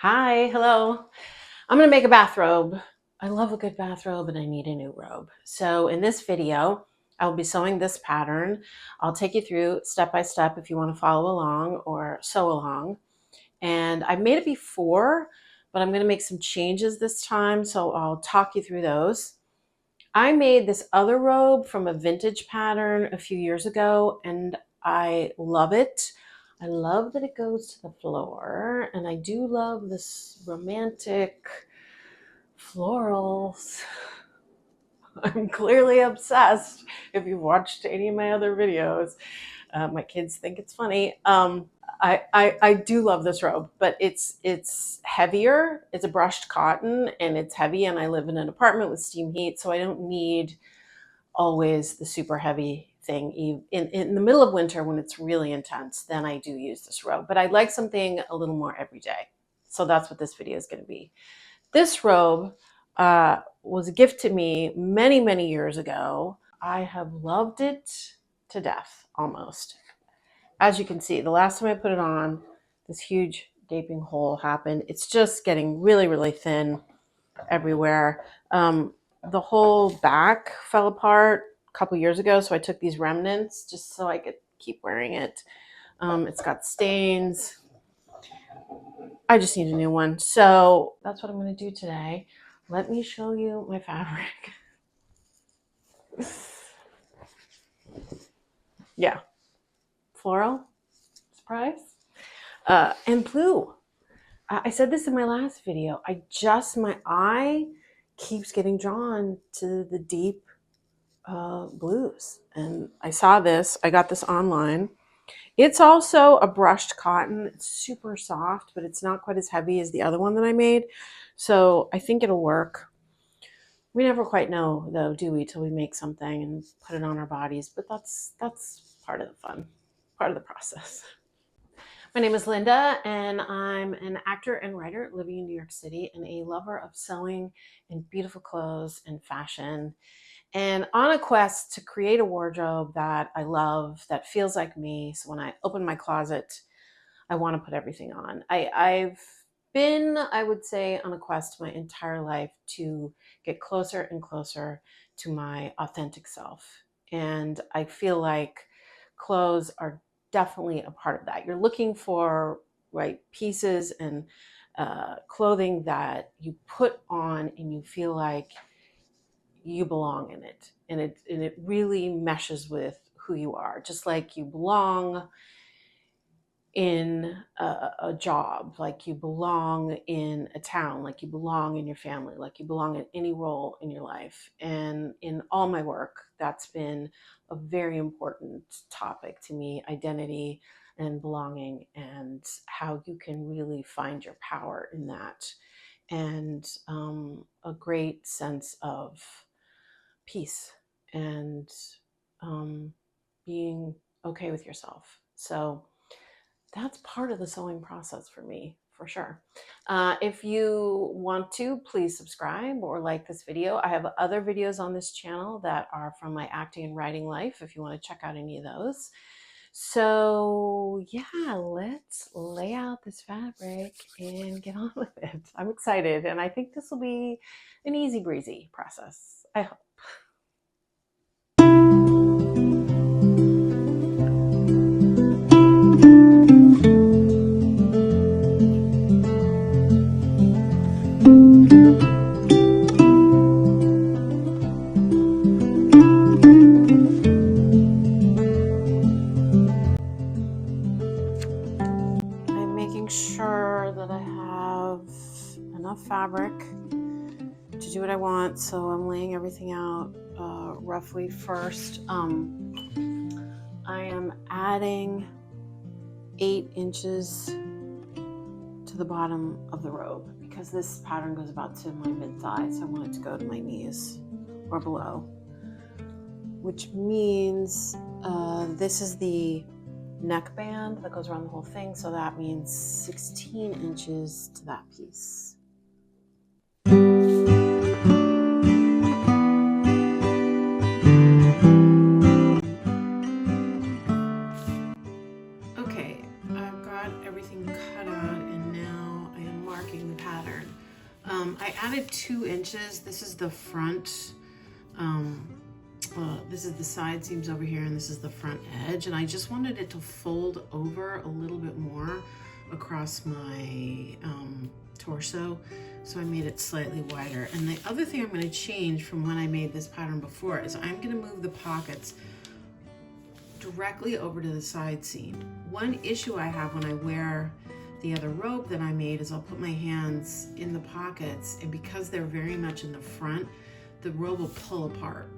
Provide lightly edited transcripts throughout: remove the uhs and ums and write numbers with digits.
Hi, hello. I'm gonna make a bathrobe. I love a good bathrobe and I need a new robe. So in this video, I'll be sewing this pattern. I'll take you through step by step if you want to follow along or sew along. And I've made it before, but I'm gonna make some changes this time, so I'll talk you through those. I made this other robe from a vintage pattern a few years ago and I love it. I love that it goes to the floor, and I do love this romantic florals. I'm clearly obsessed. If you've watched any of my other videos, my kids think it's funny. I do love this robe, but it's heavier. It's a brushed cotton and it's heavy, and I live in an apartment with steam heat, so I don't need always the super heavy thing. In the middle of winter when it's really intense, then I do use this robe. But I'd like something a little more everyday. So that's what this video is going to be. This robe was a gift to me many, many years ago. I have loved it to death almost. As you can see, the last time I put it on, this huge gaping hole happened. It's just getting really, really thin everywhere. The whole back fell apart a couple years ago, so I took these remnants just so I could keep wearing it. It's got stains. I just need a new one. So that's what I'm going to do today. Let me show you my fabric. Yeah, floral, surprise, and blue. I said this in my last video. My eye keeps getting drawn to the deep blues. And I saw this, I got this online. It's also a brushed cotton. It's super soft, but it's not quite as heavy as the other one that I made. So I think it'll work. We never quite know though, do we, till we make something and put it on our bodies, but that's part of the fun, part of the process. My name is Linda, and I'm an actor and writer living in New York City and a lover of sewing and beautiful clothes and fashion, and on a quest to create a wardrobe that I love, that feels like me. So when I open my closet, I want to put everything on. I've been, I would say, on a quest my entire life to get closer and closer to my authentic self. And I feel like clothes are definitely a part of that. You're looking for right pieces and clothing that you put on and you feel like you belong in it, and it really meshes with who you are, just like you belong in a job, like you belong in a town, like you belong in your family, like you belong in any role in your life. And in all my work, that's been a very important topic to me: identity and belonging, and how you can really find your power in that, and a great sense of peace and being okay with yourself. So that's part of the sewing process for me, for sure. If you want to, please subscribe or like this video. I have other videos on this channel that are from my acting and writing life, if you want to check out any of those. So yeah, let's lay out this fabric and get on with it. I'm excited, and I think this will be an easy breezy process, I hope. I'm making sure that I have enough fabric to do what I want, so I'm laying everything out roughly first. I am adding 8 inches to the bottom of the robe because this pattern goes about to my mid-thigh, so I want it to go to my knees or below, which means this is the neckband that goes around the whole thing, so that means 16 inches to that piece. Okay, I've got everything cut out, and now I am marking I added 2 inches. This is the front, this is the side seams over here, and this is the front edge. And I just wanted it to fold over a little bit more across my torso. So I made it slightly wider. And the other thing I'm going to change from when I made this pattern before is I'm going to move the pockets directly over to the side seam. One issue I have when I wear the other robe that I made is I'll put my hands in the pockets, and because they're very much in the front, the robe will pull apart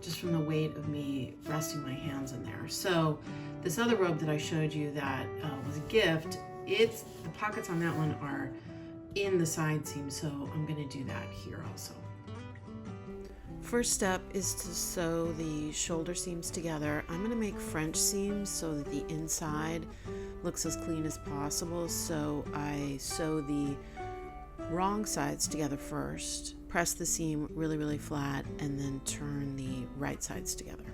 just from the weight of me resting my hands in there. So this other robe that I showed you that was a gift, the pockets on that one are in the side seam, so I'm going to do that here also. First step is to sew the shoulder seams together. I'm going to make French seams so that the inside looks as clean as possible. So I sew the wrong sides together first, press the seam really, really flat, and then turn the right sides together.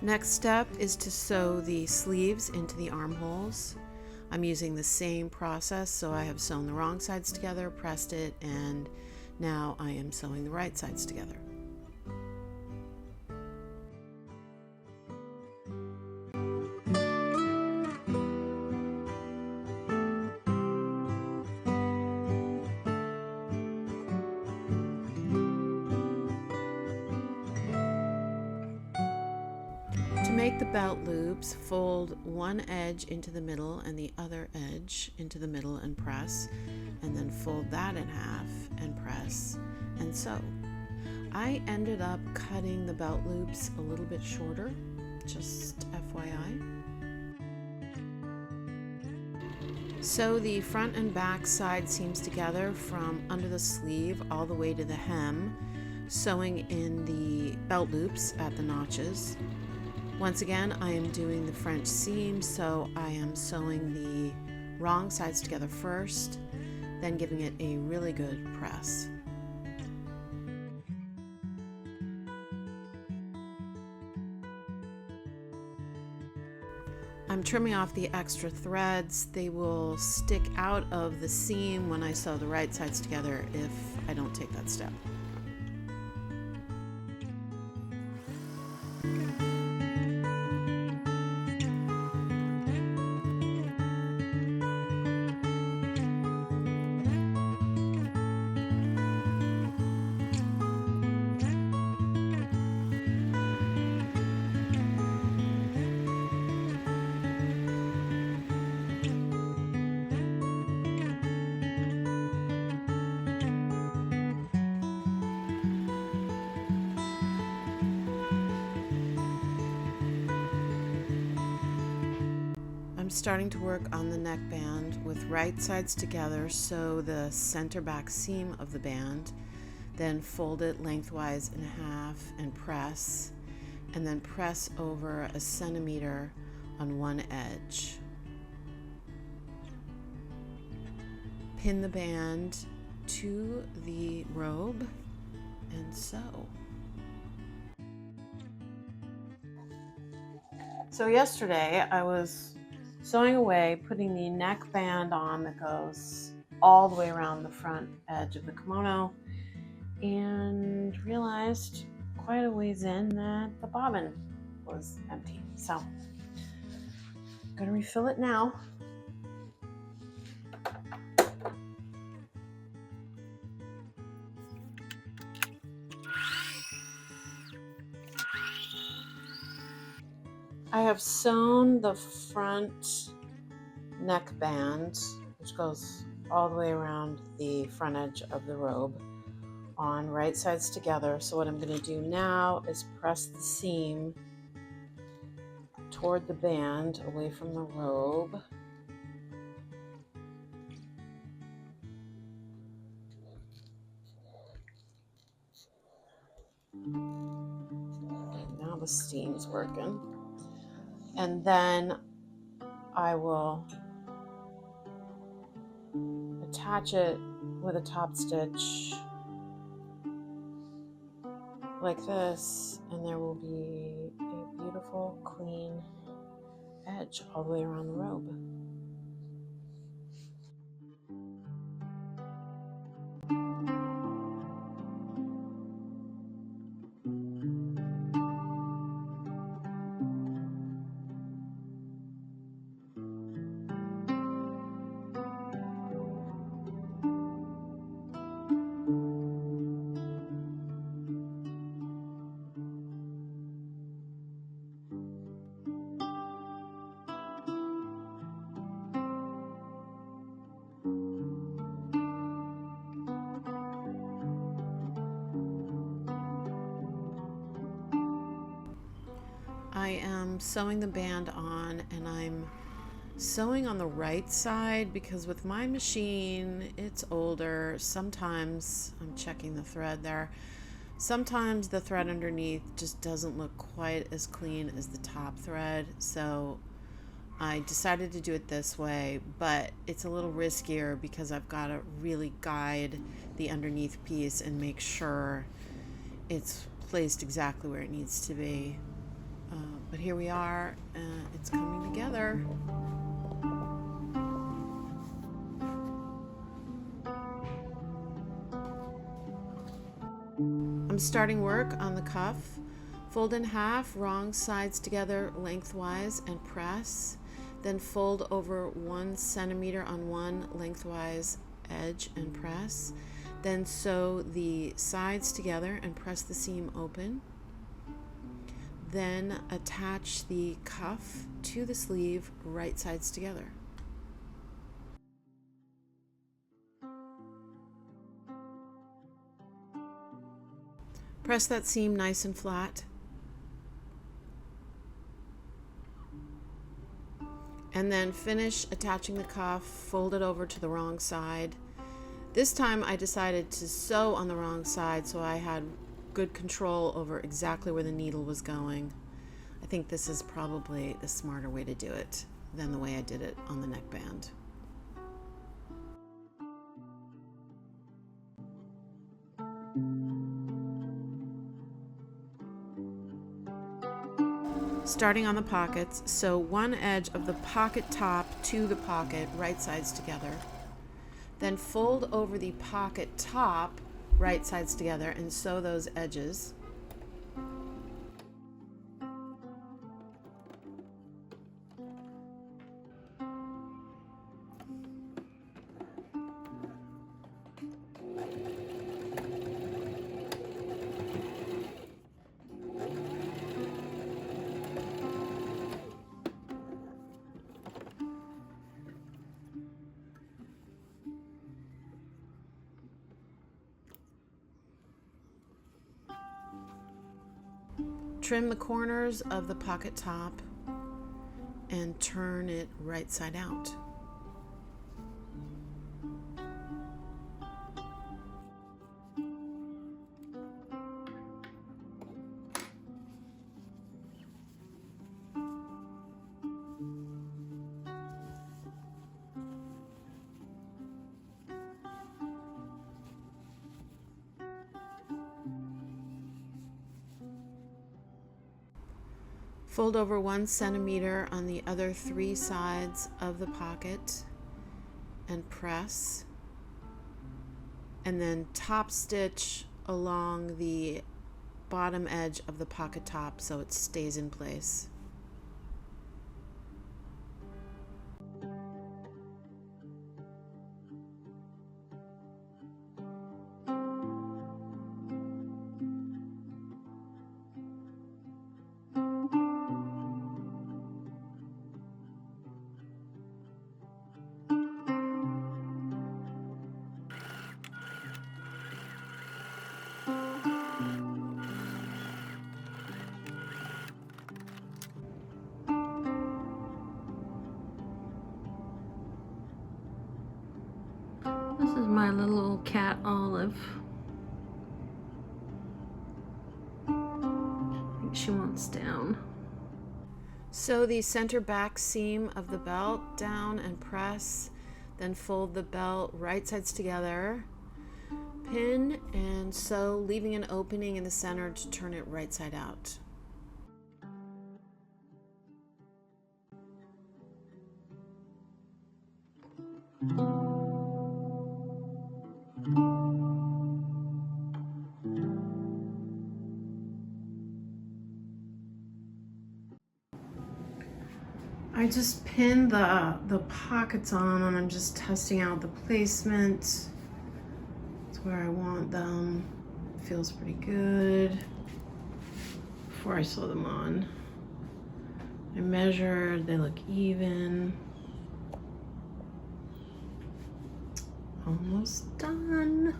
Next step is to sew the sleeves into the armholes. I'm using the same process, so I have sewn the wrong sides together, pressed it, and now I am sewing the right sides together. To make the belt loops, fold one edge into the middle and the other edge into the middle and press, and then fold that in half and press and sew. I ended up cutting the belt loops a little bit shorter, just FYI. Sew the front and back side seams together from under the sleeve all the way to the hem, sewing in the belt loops at the notches. Once again, I am doing the French seam, so I am sewing the wrong sides together first, then giving it a really good press. I'm trimming off the extra threads. They will stick out of the seam when I sew the right sides together if I don't take that step. I'm starting to work on the neckband with right sides together, sew the center back seam of the band, then fold it lengthwise in half and press, and then press over 1 centimeter on one edge. Pin the band to the robe and sew. So yesterday I was sewing away, putting the neckband on that goes all the way around the front edge of the kimono, and realized quite a ways in that the bobbin was empty. So I'm gonna refill it now. I have sewn the front neckband, which goes all the way around the front edge of the robe, on right sides together. So what I'm going to do now is press the seam toward the band away from the robe. Now the steam's working. And then I will attach it with a top stitch like this, and there will be a beautiful, clean edge all the way around the robe. I am sewing the band on, and I'm sewing on the right side because with my machine, it's older. Sometimes I'm checking the thread there. Sometimes the thread underneath just doesn't look quite as clean as the top thread, so I decided to do it this way, but it's a little riskier because I've got to really guide the underneath piece and make sure it's placed exactly where it needs to be. But here we are, it's coming together. I'm starting work on the cuff. Fold in half, wrong sides together lengthwise and press. Then fold over 1 centimeter on one lengthwise edge and press. Then sew the sides together and press the seam open. Then attach the cuff to the sleeve, right sides together. Press that seam nice and flat. And then finish attaching the cuff, fold it over to the wrong side. This time I decided to sew on the wrong side so I had good control over exactly where the needle was going. I think this is probably the smarter way to do it than the way I did it on the neckband. Starting on the pockets, sew one edge of the pocket top to the pocket, right sides together. Then fold over the pocket top, right sides together, and sew those edges. Trim the corners of the pocket top and turn it right side out. Fold over 1 centimeter on the other 3 sides of the pocket and press, and then top stitch along the bottom edge of the pocket top so it stays in place. This is my little cat Olive. I think she wants down. Sew the center back seam of the belt down and press, then fold the belt right sides together, pin and sew, leaving an opening in the center to turn it right side out. I just pinned the pockets on and I'm just testing out the placement. It's where I want them. Feels pretty good. Before I sew them on, I measured, they look even. Almost done.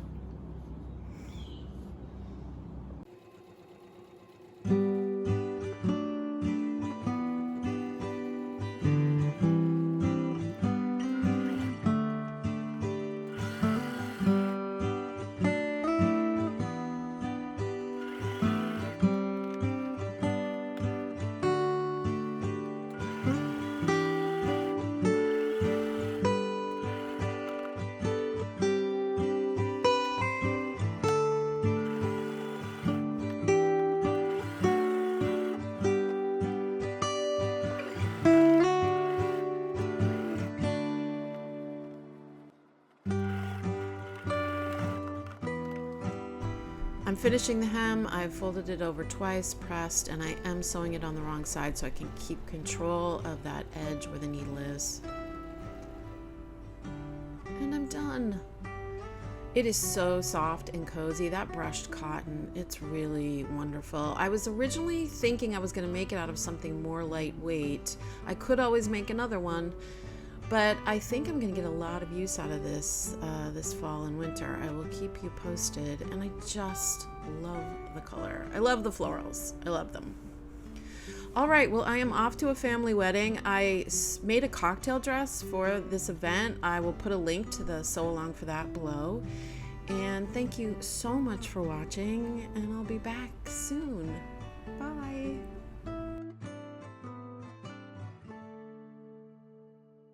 I'm finishing the hem. I've folded it over twice, pressed, and I am sewing it on the wrong side so I can keep control of that edge where the needle is. And I'm done. It is so soft and cozy. That brushed cotton, it's really wonderful. I was originally thinking I was going to make it out of something more lightweight. I could always make another one, but I think I'm going to get a lot of use out of this this fall and winter. I will keep you posted, and I just love the color. I love the florals. I love them. All right, well, I am off to a family wedding. I made a cocktail dress for this event. I will put a link to the sew along for that below. And thank you so much for watching, and I'll be back soon.